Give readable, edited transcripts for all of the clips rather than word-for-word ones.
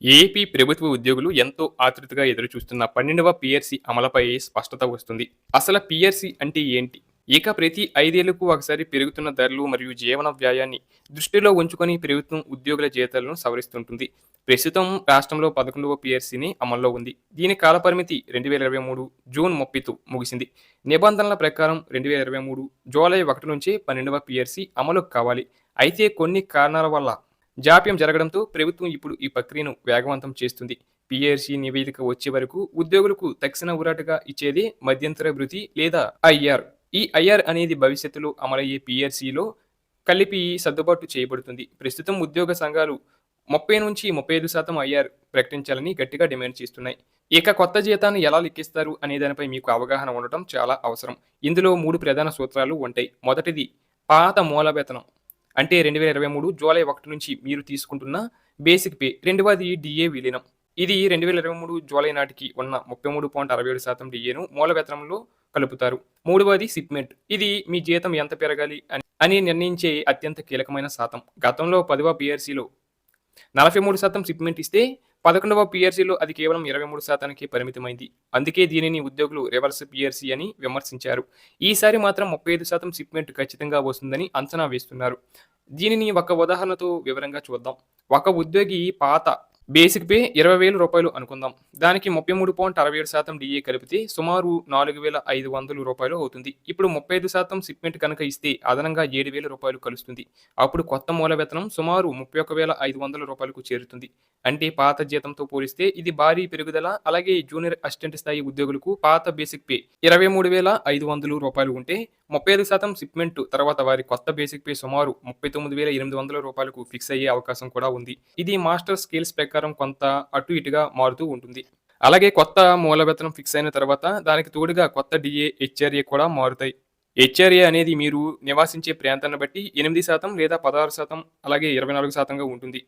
AP ప్రభుత్వ ఉద్యోగులు ఎంతో ఆతృతగా ఎదురుచూస్తున్న 12వ పీఆర్సీ అమలుపై స్పష్టత వస్తుంది. అసలు పీఆర్సీ అంటే ఏంటి? ఇక ప్రతి 5 ఏళ్లకు ఒకసారి పెరుగుతున్న ధరలు మరియు జీవన వ్యయాన్ని దృష్టిలో ఉంచుకొని ప్రభుత్వం ఉద్యోగుల జీతాలను సవరిస్తుంటుంది. ప్రస్తుతం రాష్ట్రంలో 11వ పీఆర్సీని అమల్లో ఉంది. దీని కాలపరిమితి 2023 జూన్ 30తో ముగిసింది. నిబంధనల ప్రకారం 2023 జూలై 1 నుంచి 12వ పీఆర్సీ అమలు కావాలి. అయితే కొన్ని కారణాల వల్ల జాప్యం జరగడంతో ప్రభుత్వం ఇప్పుడు ఈ ప్రక్రియను వేగవంతం చేస్తుంది. పీఆర్సీ నివేదిక వచ్చే వరకు ఉద్యోగులకు తక్షణ ఊరటగా ఇచ్చేదే మధ్యంతర భృతి లేదా ఐఆర్. ఈ ఐఆర్ అనేది భవిష్యత్తులో అమలయ్యే పీఆర్సీలో కలిపి సర్దుబాటు చేయబడుతుంది. ప్రస్తుతం ఉద్యోగ సంఘాలు 30 నుంచి 35% ఐఆర్ ప్రకటించాలని గట్టిగా డిమాండ్ చేస్తున్నాయి. ఇక కొత్త జీతాన్ని ఎలా లెక్కిస్తారు అనే దానిపై మీకు అవగాహన ఉండటం చాలా అవసరం. ఇందులో 3 ప్రధాన సూత్రాలు ఉంటాయి. మొదటిది పాత మూల వేతనం, అంటే 2023 జూలై 1 నుంచి మీరు తీసుకుంటున్న బేసిక్ పే. రెండవది డిఏ విలీనం. ఇది 2023 జూలై నాటికి ఉన్న 33.67% డిఏను మూల వేతనంలో కలుపుతారు. మూడవది షిప్మెంట్. ఇది మీ జీతం ఎంత పెరగాలి అని నిర్ణయించే అత్యంత కీలకమైన శాతం. గతంలో 10వ పీఆర్సీలో 43% షిప్మెంట్ ఇస్తే 11వ పీఆర్సీలో అది కేవలం 23%కే పరిమితమైంది. అందుకే దీనిని ఉద్యోగులు రివర్స్ పీఆర్సీ అని విమర్శించారు. ఈసారి మాత్రం 35% షిప్మెంట్ ఖచ్చితంగా వస్తుందని అంచనా వేస్తున్నారు. దీనిని ఒక ఉదాహరణతో వివరంగా చూద్దాం. ఒక ఉద్యోగి పాత బేసిక్ పే 20,000 రూపాయలు అనుకుందాం. దానికి 33.67% డిఏ కలిపితే సుమారు 4,500 రూపాయలు అవుతుంది. ఇప్పుడు 35% షిప్మెంట్ కనుక ఇస్తే అదనంగా 7,000 రూపాయలు కలుస్తుంది. అప్పుడు కొత్త మూల వేతనం సుమారు 31,500 రూపాయలకు చేరుతుంది. అంటే పాత జీతంతో పోలిస్తే ఇది భారీ పెరుగుదల. అలాగే జూనియర్ అసిస్టెంట్ స్థాయి ఉద్యోగులకు పాత బేసిక్ పే 23,500 రూపాయలు ఉంటే 35% షిప్మెంట్ తర్వాత వారి కొత్త బేసిక్ పే సుమారు 39,800 రూపాయలకు ఫిక్స్ అయ్యే అవకాశం కూడా ఉంది. ఇది మాస్టర్ స్కేల్స్ ప్రకారం కొంత అటు ఇటుగా మారుతూ ఉంటుంది. అలాగే కొత్త మూల వేతనం ఫిక్స్ అయిన తర్వాత దానికి తోడుగా కొత్త డిఏ, హెచ్ఆర్ఏ కూడా మారుతాయి. హెచ్ఆర్ఏ అనేది మీరు నివాసించే ప్రాంతాన్ని బట్టి 8% లేదా 16%, అలాగే 24%గా ఉంటుంది.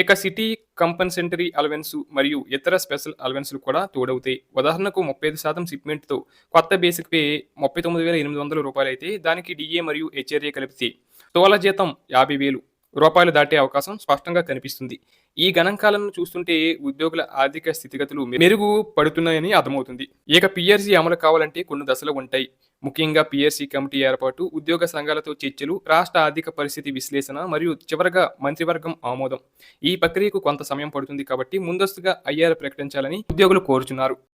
ఇక సిటీ కంపన్సెంటరీ అలవెన్స్ మరియు ఇతర స్పెషల్ అలవెన్స్లు కూడా తోడవుతాయి. ఉదాహరణకు 35% షిప్మెంట్తో కొత్త బేసిక్ పే 39,800 రూపాయలు అయితే దానికి డిఏ మరియు హెచ్ఆర్ఏ కలిపితే తోల జీతం 50,000 రూపాయలు దాటే అవకాశం స్పష్టంగా కనిపిస్తుంది. ఈ గణాంకాలను చూస్తుంటే ఉద్యోగుల ఆర్థిక స్థితిగతులు మెరుగు పడుతున్నాయని అర్థమవుతుంది. ఇక పీఆర్సీ అమలు కావాలంటే కొన్ని దశలు ఉంటాయి. ముఖ్యంగా పీఆర్సీ కమిటీ ఏర్పాటు, ఉద్యోగ సంఘాలతో చర్చలు, రాష్ట్ర ఆర్థిక పరిస్థితి విశ్లేషణ మరియు చివరగా మంత్రివర్గం ఆమోదం. ఈ ప్రక్రియకు కొంత సమయం పడుతుంది కాబట్టి ముందస్తుగా ఐఆర్ ప్రకటించాలని ఉద్యోగులు కోరుచున్నారు.